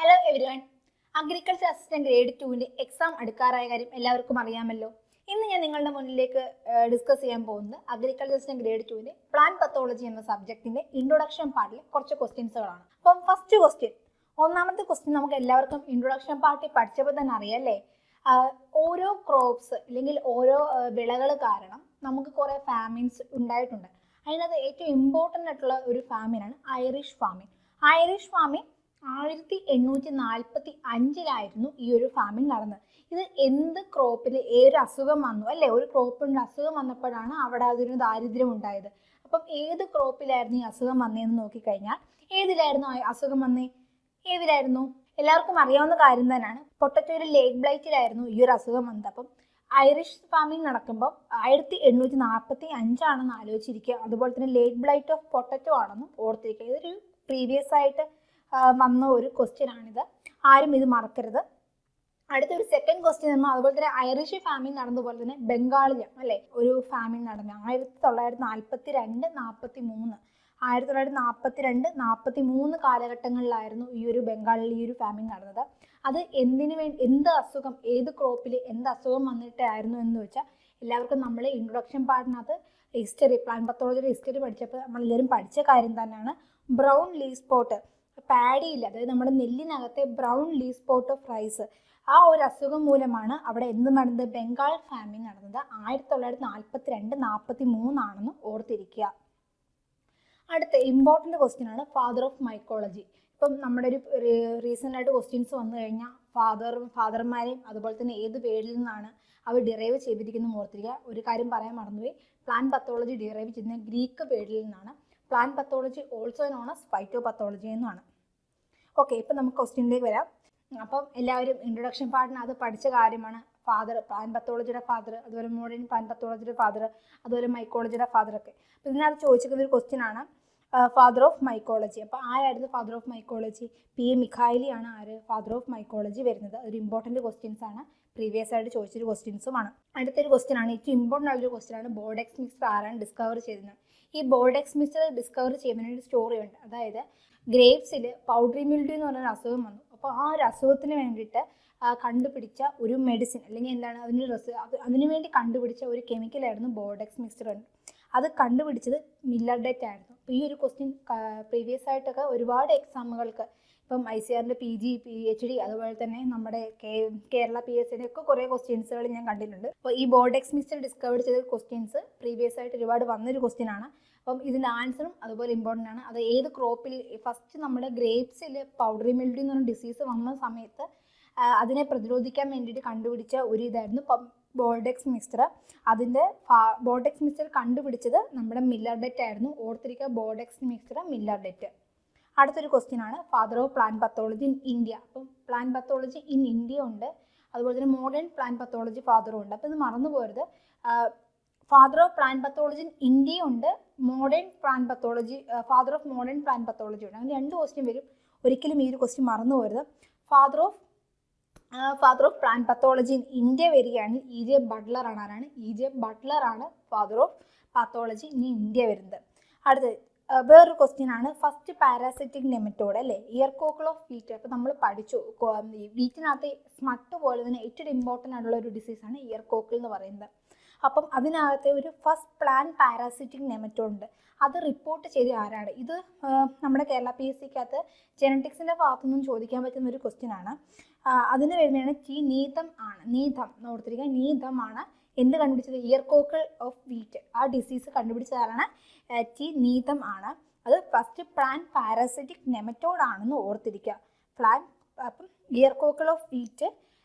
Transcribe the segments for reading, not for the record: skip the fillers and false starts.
Hello everyone, agriculture assistant grade 2 exam അടുക്കാറായ കാര്യം എല്ലാവർക്കും അറിയാമല്ലോ. ഇന്ന് ഞാൻ നിങ്ങളുടെ മുന്നിലേക്ക് ഡിസ്കസ് ചെയ്യാൻ പോകുന്നത് agriculture assistant grade 2 plant pathology എന്ന സബ്ജക്റ്റിന്റെ ഇൻട്രൊഡക്ഷൻ പാർട്ടിലെ കുറച്ച് ക്വസ്റ്റ്യൻസുകളാണ്. അപ്പം ഫസ്റ്റ് ക്വസ്റ്റ്യൻ, ഒന്നാമത്തെ ക്വസ്റ്റ്യൻ നമുക്ക് എല്ലാവർക്കും ഇൻട്രൊഡക്ഷൻ പാർട്ടി പഠിച്ചപ്പോൾ തന്നെ അറിയാല്ലേ. ഓരോ ക്രോപ്സ് അല്ലെങ്കിൽ ഓരോ വിളകൾ കാരണം നമുക്ക് കുറെ ഫാമിൻസ് ഉണ്ടായിട്ടുണ്ട്. അതിനകത്ത് ഏറ്റവും ഇമ്പോർട്ടൻ്റ് ആയിട്ടുള്ള ഒരു ഫാമിനാണ് ഐറിഷ് ഫാമിൻ. ഐറിഷ് ഫാമിൻ 1845 ഈ ഒരു ഫാമിൻ നടന്നത്. ഇത് എന്ത് ക്രോപ്പിന് ഏതൊരു അസുഖം വന്നു അല്ലേ, ഒരു ക്രോപ്പിന് അസുഖം വന്നപ്പോഴാണ് അവിടെ അതിന് ദാരിദ്ര്യം ഉണ്ടായത്. അപ്പം ഏത് ക്രോപ്പിലായിരുന്നു ഈ അസുഖം വന്നതെന്ന് നോക്കിക്കഴിഞ്ഞാൽ ഏതിലായിരുന്നു അസുഖം വന്നേ? ഏതിലായിരുന്നു? എല്ലാവർക്കും അറിയാവുന്ന കാര്യം തന്നെയാണ്. പൊട്ടറ്റോയിൽ ലേക്ക് ബ്ലൈറ്റിലായിരുന്നു ഈ ഒരു അസുഖം വന്നത്. അപ്പം ഐറിഷ് ഫാമിംഗ് നടക്കുമ്പോൾ 1845 ആലോചിച്ചിരിക്കുക. അതുപോലെ തന്നെ ലേക്ക് ബ്ലൈറ്റ് ഓഫ് പൊട്ടറ്റോ ആണെന്നും ഓർത്തിരിക്കുക. ഇതൊരു പ്രീവിയസ് ആയിട്ട് വന്ന ഒരു ക്വസ്റ്റ്യൻ ആണിത്, ആരും ഇത് മറക്കരുത്. അടുത്തൊരു സെക്കൻഡ് ക്വസ്റ്റ്യൻ നമ്മൾ അതുപോലെ തന്നെ ഐറിഷ് ഫാമിംഗ് നടന്നതുപോലെ തന്നെ ബംഗാളിലും അല്ലെ ഒരു ഫാമിംഗ് നടന്നു 1942-43 കാലഘട്ടങ്ങളിലായിരുന്നു ഈ ഒരു ബംഗാളിൽ ഈ ഒരു ഫാമിംഗ് നടന്നത്. അത് എന്ത് അസുഖം, ഏത് ക്രോപ്പിൽ എന്ത് അസുഖം വന്നിട്ടായിരുന്നു എന്ന് വെച്ചാൽ എല്ലാവർക്കും നമ്മൾ ഇൻട്രൊഡക്ഷൻ പാർട്ടിനകത്ത് ഹിസ്റ്ററി, പ്ലാന്റ് പത്തോളജിയുടെ ഹിസ്റ്ററി പഠിച്ചപ്പോൾ നമ്മളെല്ലാവരും പഠിച്ച കാര്യം തന്നെയാണ്. ബ്രൗൺ ലീഫ് സ്പോട്ട്, പാഡിയിൽ, അതായത് നമ്മുടെ നെല്ലിനകത്തെ brown leaf spot of rice, ആ ഒരു അസുഖം മൂലമാണ് അവിടെ എന്ത് നടന്നത്? ബംഗാൾ ഫാമിംഗ് നടന്നത് 1942-43 ആണെന്ന് ഓർത്തിരിക്കുക. അടുത്ത ഇമ്പോർട്ടൻ്റ് ക്വസ്റ്റ്യൻ ആണ് ഫാദർ ഓഫ് മൈക്കോളജി. ഇപ്പം നമ്മുടെ ഒരു റീസെൻ്റ് ആയിട്ട് ക്വസ്റ്റ്യൻസ് വന്നു കഴിഞ്ഞാൽ ഫാദർമാരെയും അതുപോലെ തന്നെ ഏത് വേർഡിൽ നിന്നാണ് അവർ ഡിറൈവ് ചെയ്തിരിക്കുന്നത് ഓർത്തിരിക്കുക. ഒരു കാര്യം പറയാൻ മറന്നുപോയി, പ്ലാന്റ് പത്തോളജി ഡിറൈവ് ചെയ്യുന്ന ഗ്രീക്ക് വേർഡിൽ നിന്നാണ്. Plant pathology also known as phyto pathology എന്നാണ്. ഓക്കെ, ഇപ്പം നമുക്ക് ക്വസ്റ്റ്യനിലേക്ക് വരാം. അപ്പം എല്ലാവരും ഇൻട്രൊഡക്ഷൻ പാർട്ടിനകത്ത് പഠിച്ച കാര്യമാണ് ഫാദർ, പ്ലാന്റ് പത്തോളജിയുടെ ഫാദർ, അതുപോലെ മോഡേൺ പ്ലാന്റ് പത്തോളജിയുടെ ഫാദർ, അതുപോലെ മൈക്കോളജിയുടെ ഫാദറൊക്കെ. അപ്പം ഇതിനകത്ത് ചോദിച്ചിരിക്കുന്ന ഒരു ക്വസ്റ്റ്യൻ ആണ് ഫാദർ ഓഫ് മൈക്കോളജി. അപ്പോൾ ആരായിരുന്നു ഫാദർ ഓഫ് മൈക്കോളജി? PA മിഖായിലി ആണ് ഫാദർ ഓഫ് മൈക്കോളജി വരുന്നത്. ഒരു ഇമ്പോർട്ടൻറ്റ് ക്വസ്റ്റ്യൻസ് ആണ്, പ്രീവിയസ് ആയിട്ട് ചോദിച്ചൊരു ക്വസ്റ്റ്യൻസുമാണ്. അടുത്തൊരു ക്വസ്റ്റ്യൻ ആണ്, ഏറ്റവും ഇമ്പോർട്ടൻ്റ് ആയൊരു ക്വസ്റ്റ്യൻ ആണ്, ബോർഡെക്സ് മിക്സ്ചർ ആരാണ് ഡിസ്കവർ ചെയ്തത്? ഈ ബോർഡെക്സ് മിക്സ്ചർ ഡിസ്കവർ ചെയ്യുന്നതിന് ഒരു സ്റ്റോറി ഉണ്ട്. അതായത് ഗ്രേപ്സിൽ പൗഡറി മിൽഡ്യൂ എന്ന് പറഞ്ഞൊരു അസുഖം വന്നു. അപ്പോൾ ആ ഒരു അസുഖത്തിന് വേണ്ടിയിട്ട് കണ്ടുപിടിച്ച ഒരു മെഡിസിൻ അല്ലെങ്കിൽ എന്താണ് അതിനുവേണ്ടി കണ്ടുപിടിച്ച ഒരു കെമിക്കലായിരുന്നു ബോർഡെക്സ് മിക്സ്ചർ. അത് കണ്ടുപിടിച്ചത് മില്ലർഡെറ്റ് ആയിരുന്നു. അപ്പോൾ ഈ ഒരു ക്വസ്റ്റ്യൻ പ്രീവിയസ് ആയിട്ടൊക്കെ ഒരുപാട് എക്സാമുകൾക്ക്, ഇപ്പം ICAR PG PhD അതുപോലെ തന്നെ നമ്മുടെ കേരള PSCയുടെ ഒക്കെ കുറേ ക്വസ്റ്റ്യൻസുകൾ ഞാൻ കണ്ടിട്ടുണ്ട്. അപ്പോൾ ഈ ബോർഡെക്സ് മിക്സ്ചർ ഡിസ്കവർ ചെയ്ത ക്വസ്റ്റ്യൻസ് പ്രീവിയസ് ആയിട്ട് ഒരുപാട് വന്നൊരു ക്വസ്റ്റ്യൻ ആണ്. അപ്പം ഇതിൻ്റെ ആൻസറും അതുപോലെ ഇമ്പോർട്ടൻ്റ് ആണ്. അത് ഏത് ക്രോപ്പിൽ, ഫസ്റ്റ് നമ്മുടെ ഗ്രേപ്സിൽ പൗഡറി മിൽഡ്യൂ എന്ന് പറഞ്ഞ ഡിസീസ് വന്ന സമയത്ത് അതിനെ പ്രതിരോധിക്കാൻ വേണ്ടിയിട്ട് കണ്ടുപിടിച്ച ഒരു ഇതായിരുന്നു ബോർഡെക്സ് മിക്സ്ചർ. അതിൻ്റെ ബോർഡെക്സ് മിക്സ്ചർ കണ്ടുപിടിച്ചത് നമ്മുടെ മില്ലർഡെറ്റ് ആയിരുന്നു. ഓർത്തിരിക്കുക, ബോർഡെക്സ് മിക്സ്ചർ മില്ലർഡെറ്റ്. അടുത്തൊരു ക്വസ്റ്റ്യൻ ആണ് father of plant pathology in India. അപ്പം പ്ലാന്റ് പത്തോളജി ഇൻ ഇന്ത്യ ഉണ്ട്, അതുപോലെ തന്നെ മോഡേൺ പ്ലാന്റ് പത്തോളജി ഫാദറും ഉണ്ട്. അപ്പോൾ ഇത് മറന്നു പോരുത്, father of plant pathology in India ഉണ്ട്, modern plant pathology, father of modern plant pathology ഉണ്ട്. അങ്ങനെ 2 ക്വസ്റ്റ്യൻ വരും, ഒരിക്കലും ഈ ഒരു ക്വസ്റ്റ്യൻ മറന്നു പോരുത്. Father of plant pathology in India വരികയാണെങ്കിൽ EJ ബട്ട്ലർ ആണ്. ആരാണ്? EJ ബട്ട്ലർ ആണ് father of pathology in India വരുന്നത്. അടുത്തത് വേറൊരു ക്വസ്റ്റ്യൻ ആണ്, ഫസ്റ്റ് പാരാസിറ്റിക് നെമറ്റോഡ് അല്ലേ, ഇയർകോക്കിൾ ഓഫ് വീറ്റ്. അപ്പോൾ നമ്മൾ പഠിച്ചു വീറ്റിനകത്ത് സ്മട്ട് പോലെ തന്നെ ഏറ്റവും ഇമ്പോർട്ടൻ്റ് ആയിട്ടുള്ള ഒരു ഡിസീസാണ് ഇയർകോക്കിൾ എന്ന് പറയുന്നത്. അപ്പം അതിനകത്തെ ഒരു ഫസ്റ്റ് പ്ലാന്റ് പാരാസിറ്റിക് നെമറ്റോഡ് ഉണ്ട്. അത് റിപ്പോർട്ട് ചെയ്ത് ആരാണ്? ഇത് നമ്മുടെ കേരള PSCക്കകത്ത് ജെനറ്റിക്സിൻ്റെ ഭാഗത്തുനിന്നും ചോദിക്കാൻ പറ്റുന്ന ഒരു ക്വസ്റ്റ്യൻ ആണ്. അതിന് വരുന്നതാണ് T. നീതം ആണ്. നീതം ഓർത്തിരിക്കുക, നീതമാണ് എന്ത് കണ്ടുപിടിച്ചത്? ഇയർകോക്കിൾ ഓഫ് വീറ്റ്. ആ ഡിസീസ് കണ്ടുപിടിച്ചത് ആരാണ്? T. നീതം ആണ്. അത് ഫസ്റ്റ് പ്ലാന്റ് പാരാസിറ്റിക് നെമറ്റോഡ് ആണെന്ന് ഓർത്തിരിക്കുക. അപ്പം ഇയർകോക്കിൾ ഓഫ് വീറ്റ്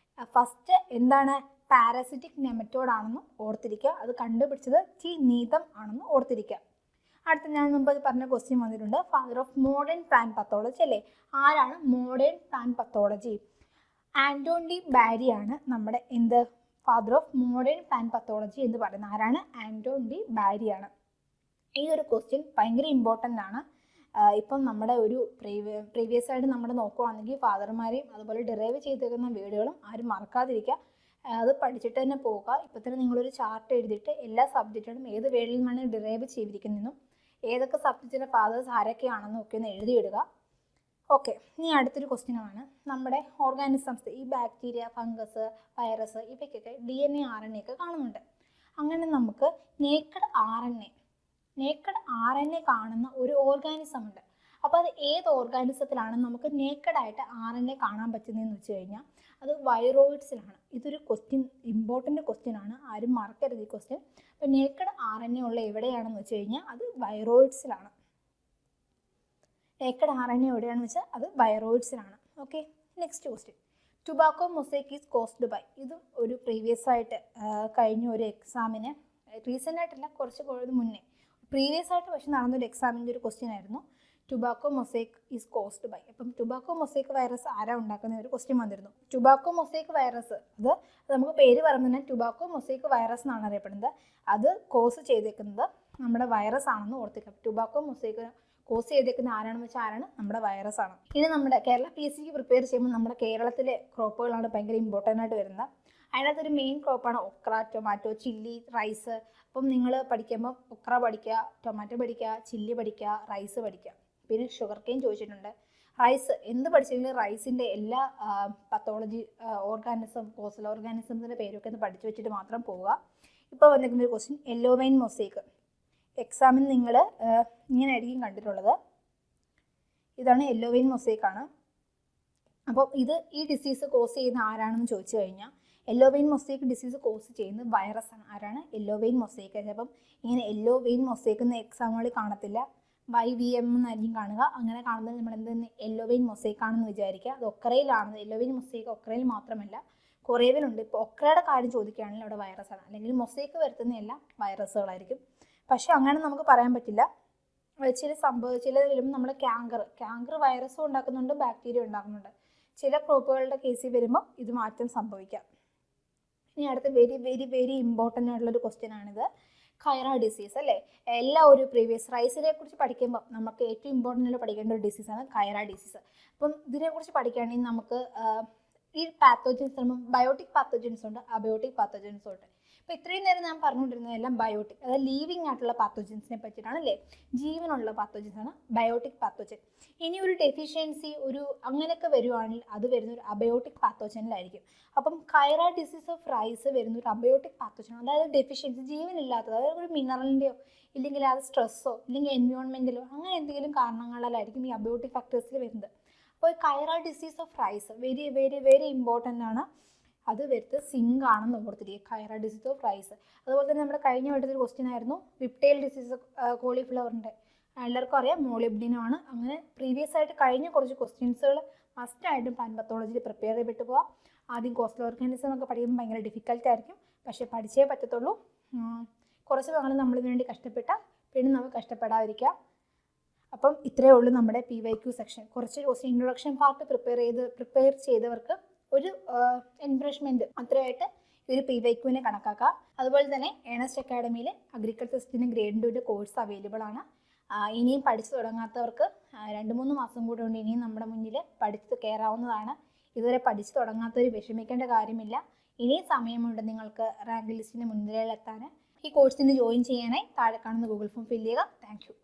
ഫസ്റ്റ് എന്താണ്? പാരാസിറ്റിക് നെമറ്റോഡ് ആണെന്ന് ഓർത്തിരിക്കുക. അത് കണ്ടുപിടിച്ചത് T. നീതം ആണെന്ന് ഓർത്തിരിക്കുക. അടുത്ത ഞാൻ മുമ്പ് പറഞ്ഞ ക്വസ്റ്റ്യൻ വന്നിട്ടുണ്ട്, father of modern plant pathology അല്ലേ. ആരാണ് modern plant pathology? Anton de Bary ആണ് നമ്മുടെ father of modern plant pathology എന്ന് പറയുന്നത്. ആരാണ്? ആൻറ്റോൺ ഡി ബാരി ആണ്. ഈ ഒരു ക്വസ്റ്റ്യൻ ഭയങ്കര ഇമ്പോർട്ടൻ്റ് ആണ്. ഇപ്പം നമ്മുടെ ഒരു പ്രീവിയസ് ആയിട്ട് നമ്മൾ നോക്കുകയാണെങ്കിൽ ഫാദർമാരെയും അതുപോലെ ഡിറൈവ് ചെയ്തിരിക്കുന്ന വേർഡുകളും ആരും മറക്കാതിരിക്കുക. അത് പഠിച്ചിട്ട് തന്നെ പോവുക. ഇപ്പം തന്നെ നിങ്ങളൊരു ചാർട്ട് എഴുതിയിട്ട് എല്ലാ സബ്ജക്റ്റുകളും ഏത് വേർഡിൽ നിന്നാണ് ഡിറൈവ് ചെയ്തിരിക്കുന്നതെന്നും ഏതൊക്കെ സബ്ജക്റ്റിൻ്റെ ഫാദേഴ്സ് ആരൊക്കെയാണെന്നും ഒക്കെ ഒന്ന് എഴുതിയിടുക. ഓക്കെ, ഇനി അടുത്തൊരു ക്വസ്റ്റ്യനാണ് നമ്മുടെ ഓർഗാനിസംസ്, ഈ ബാക്ടീരിയ, ഫംഗസ്, വൈറസ് ഇവയ്ക്കൊക്കെ DNA RNA ഒക്കെ കാണുന്നുണ്ട്. അങ്ങനെ നമുക്ക് നേക്കഡ് ആർ എൻ എ കാണുന്ന ഒരു ഓർഗാനിസം ഉണ്ട്. അപ്പോൾ അത് ഏത് ഓർഗാനിസത്തിലാണ് നമുക്ക് നേക്കഡായിട്ട് RNA കാണാൻ പറ്റുന്നതെന്ന് വെച്ച് കഴിഞ്ഞാൽ അത് വൈറോയിഡ്സിലാണ്. ഇതൊരു ഇമ്പോർട്ടൻ്റ് ക്വസ്റ്റ്യൻ ആണ്, ആരും മറക്കരുത് ഈ ക്വസ്റ്റ്യൻ. അപ്പോൾ നേക്കഡ് RNA ഉള്ള എവിടെയാണെന്ന് വെച്ച് കഴിഞ്ഞാൽ അത് വൈറോയിഡ്സിലാണ്. നേക്കഡ് RNA എവിടെയാണെന്ന് വെച്ചാൽ അത് വൈറോയിഡ്സിലാണ്. Okay, next question. Tobacco mosaic is caused by. ഇതും ഒരു പ്രീവിയസ് ആയിട്ട് കഴിഞ്ഞ ഒരു എക്സാമിന്, റീസെൻ്റ് ആയിട്ടല്ല, കുറച്ച് മുന്നേ പ്രീവിയസ് ആയിട്ട് പക്ഷെ നടന്നൊരു എക്സാമിൻ്റെ ഒരു ക്വസ്റ്റ്യൻ ആയിരുന്നു. Tobacco mosaic is caused by. അപ്പം ടുബാക്കോ മൊസൈക്ക് വൈറസ് ആരാ ഉണ്ടാക്കുന്ന ഒരു ക്വസ്റ്റ്യൻ വന്നിരുന്നു. ടുബാക്കോ മൊസൈക്ക് വൈറസ് അത് നമുക്ക് പേര് പറഞ്ഞു തന്നെ ടുബാക്കോ മൊസൈക്ക് വൈറസ് എന്നാണ് അറിയപ്പെടുന്നത്. അത് കോസ് ചെയ്തേക്കുന്നത് നമ്മുടെ വൈറസ് ആണെന്ന് ഓർത്തിക്കാം. ടുബാക്കോ മൊസൈക്ക് കോസ് ചെയ്തേക്കുന്ന ആരാണെന്ന് വെച്ചാൽ ആരാണ്? നമ്മുടെ വൈറസ് ആണ്. ഇനി നമ്മുടെ കേരള PSCക്ക് പ്രിപ്പയർ ചെയ്യുമ്പോൾ നമ്മുടെ കേരളത്തിലെ ക്രോപ്പുകളാണ് ഭയങ്കര ഇമ്പോർട്ടൻ്റ് ആയിട്ട് വരുന്നത്. അതിനകത്തൊരു മെയിൻ ക്രോപ്പാണ് ഒക്ര, ടൊമാറ്റോ, ചില്ലി, റൈസ്. അപ്പം നിങ്ങൾ പഠിക്കുമ്പോൾ ഒക്ര പഠിക്കുക, ടൊമാറ്റോ പഠിക്കുക, ചില്ലി പഠിക്കുക, റൈസ് പഠിക്കുക. പിന്നെ ഷുഗർ കെയിൻ ചോദിച്ചിട്ടുണ്ട്. റൈസ് എന്ത് പഠിച്ചിട്ടുണ്ടെങ്കിൽ റൈസിൻ്റെ എല്ലാ പത്തോളജി ഓർഗാനിസം, കോസൽ ഓർഗാനിസത്തിൻ്റെ പേരൊക്കെ ഒന്ന് പഠിച്ചു വെച്ചിട്ട് മാത്രം പോവുക. ഇപ്പോൾ വന്നിരിക്കുന്ന ഒരു ക്വസ്റ്റ്യൻ, യെല്ലോ വെയിൻ മൊസൈക്ക്. എക്സാമിന് നിങ്ങൾ ഇങ്ങനെ ആയിരിക്കും കണ്ടിട്ടുള്ളത്. ഇതാണ് യെല്ലോ വെയിൻ മൊസൈക്കാണ്. അപ്പോൾ ഈ ഡിസീസ് കോസ് ചെയ്യുന്ന ആരാണെന്ന് ചോദിച്ചു കഴിഞ്ഞാൽ yellow vein mosaic disease cause ചെയ്യുന്നത് വൈറസ് ആണ്. ആരാണ്? Yellow vein mosaic. അപ്പം ഇങ്ങനെ യെല്ലോ വെയിൻ മൊസൈക്ക് എന്ന എക്സാമുകളിൽ കാണത്തില്ല, YVM എന്നായിരിക്കും കാണുക. അങ്ങനെ കാണുന്നത് നമ്മൾ എന്തെന്ന് യെല്ലോ വെയിൻ മൊസൈക്ക് ആണെന്ന് വിചാരിക്കുക. അത് ഒക്രയിലാണ്. യെല്ലോ വെയിൻ മൊസൈക്ക് ഒക്രയിൽ മാത്രമല്ല, കുറേവിലുണ്ട്. ഇപ്പോൾ ഒക്രയുടെ കാര്യം ചോദിക്കുകയാണെങ്കിൽ അവിടെ വൈറസ് ആണ്, അല്ലെങ്കിൽ മൊസൈക്ക് വരുത്തുന്ന എല്ലാം വൈറസുകളായിരിക്കും. പക്ഷെ അങ്ങനെ നമുക്ക് പറയാൻ പറ്റില്ല. ചില വരുമ്പോൾ നമ്മൾ ക്യാങ്കർ വൈറസും ഉണ്ടാക്കുന്നുണ്ട്, ബാക്ടീരിയ ഉണ്ടാക്കുന്നുണ്ട്. ചില ക്രോപ്പുകളുടെ കേസിൽ വരുമ്പോൾ ഇത് മാറ്റം സംഭവിക്കാം. ഇനി അടുത്ത വെരി വെരി വെരി ഇമ്പോർട്ടൻ്റ് ആയിട്ടുള്ളൊരു ക്വസ്റ്റ്യൻ ആണിത്. ഖൈറ ഡിസീസ് അല്ലേ? എല്ലാ ഒരു പ്രീവിയസ് റൈസിനെ കുറിച്ച് പഠിക്കുമ്പോൾ നമുക്ക് ഏറ്റവും ഇമ്പോർട്ടൻ്റ് ആയിട്ട് പഠിക്കേണ്ട ഒരു ഡിസീസാണ് ഖൈറ ഡിസീസ്. അപ്പം ഇതിനെക്കുറിച്ച് പഠിക്കുകയാണെങ്കിൽ നമുക്ക് ഈ പാത്തോജൻസ് വരുമ്പോൾ ബയോട്ടിക് പാത്തോജൻസ് ഉണ്ട്, അബയോട്ടിക് പാത്തോജൻസും ഉണ്ട്. അപ്പോൾ ഇത്രയും നേരം ഞാൻ പറഞ്ഞുകൊണ്ടിരുന്നതെല്ലാം ബയോട്ടിക്, അതായത് ലീവിങ് ആയിട്ടുള്ള പാത്തോജൻസിനെ പറ്റിയിട്ടാണ് അല്ലേ? ജീവനുള്ള പാത്തോജൻസ് ആണ് ബയോട്ടിക് പാത്തോജൻ. ഇനി ഒരു ഡെഫിഷ്യൻസി അങ്ങനെയൊക്കെ വരുവാണെങ്കിൽ അത് വരുന്ന ഒരു അബയോട്ടിക് പാത്തോജനിലായിരിക്കും. അപ്പം ഖൈറ ഡിസീസ് ഓഫ് റൈസ് വരുന്ന ഒരു അബയോട്ടിക് പാത്തോജൻ, അതായത് ഡെഫിഷ്യൻസി, ജീവനില്ലാത്തത്, അതായത് ഒരു മിനറലിൻ്റെയോ ഇല്ലെങ്കിൽ അത് സ്ട്രെസ്സോ ഇല്ലെങ്കിൽ എൻവയോൺമെൻറ്റലോ അങ്ങനെ എന്തെങ്കിലും കാരണങ്ങളാലായിരിക്കും ഈ അബയോട്ടിക് ഫാക്ടേഴ്സിൽ വരുന്നത്. അപ്പോൾ khaira disease of rice very very very important ആണ്. അത് വരുത്ത് സിങ്ക് ആണെന്ന് ഓർത്തിരിക്കുക, ഖൈറ ഡിസീസ് ഓഫ് റൈസ്. അതുപോലെ തന്നെ നമ്മുടെ കഴിഞ്ഞ വട്ടത്തൊരു ക്വസ്റ്റ്യൻ ആയിരുന്നു വിപ്റ്റൈൽ ഡിസീസ് കോളിഫ്ലവറിൻ്റെ. എല്ലാവർക്കും അറിയാം മോളിബ്ഡിനമാണ്. അങ്ങനെ പ്രീവിയസ് ആയിട്ട് കഴിഞ്ഞ കുറച്ച് ക്വസ്റ്റ്യൻസുകൾ മസ്റ്റായിട്ടും പാത്തോളജിയിൽ പ്രിപ്പയർ ചെയ്തിട്ട് പോകാം. ആദ്യം കോസ്റ്റൽ ഓർഗാനിസം ഒക്കെ പഠിക്കുമ്പോൾ ഭയങ്കര ഡിഫിക്കൽട്ട് ആയിരിക്കും, പക്ഷേ പഠിച്ചേ പറ്റത്തുള്ളൂ. കുറച്ച് നാൾ നമ്മളിന് വേണ്ടി കഷ്ടപ്പെട്ടാൽ പിന്നെ നമുക്ക് കഷ്ടപ്പെടാതിരിക്കാം. അപ്പം ഇത്രയേ ഉള്ളൂ നമ്മുടെ PYQ സെക്ഷൻ. കുറച്ച് ക്വസ്റ്റ്യൻ ഇൻട്രൊഡക്ഷൻ പാർട്ട് പ്രിപ്പയർ ചെയ്തവർക്ക് ഒരു എൻകറേജ്മെൻറ്റ് അത്രയായിട്ട് ഈ ഒരു PYQനെ കണക്കാക്കാം. അതുപോലെ തന്നെ ഏണസ്റ്റ് അക്കാഡമിയിൽ agriculture assistant grade 2 course available ആണ്. ഇനിയും പഠിച്ചു തുടങ്ങാത്തവർക്ക് 2-3 മാസം കൂടെ ഉണ്ട് ഇനിയും നമ്മുടെ മുന്നിൽ പഠിച്ച് കയറാവുന്നതാണ്. ഇതുവരെ പഠിച്ചു തുടങ്ങാത്തവർ വിഷമിക്കേണ്ട കാര്യമില്ല. ഇനിയും സമയമുണ്ട് നിങ്ങൾക്ക് റാങ്ക് ലിസ്റ്റിന് മുൻനിരയിലെത്താൻ. ഈ കോഴ്സിന് ജോയിൻ ചെയ്യാനായി താഴെ കാണുന്ന ഗൂഗിൾ ഫോം ഫില്ല് ചെയ്യുക. Thank you.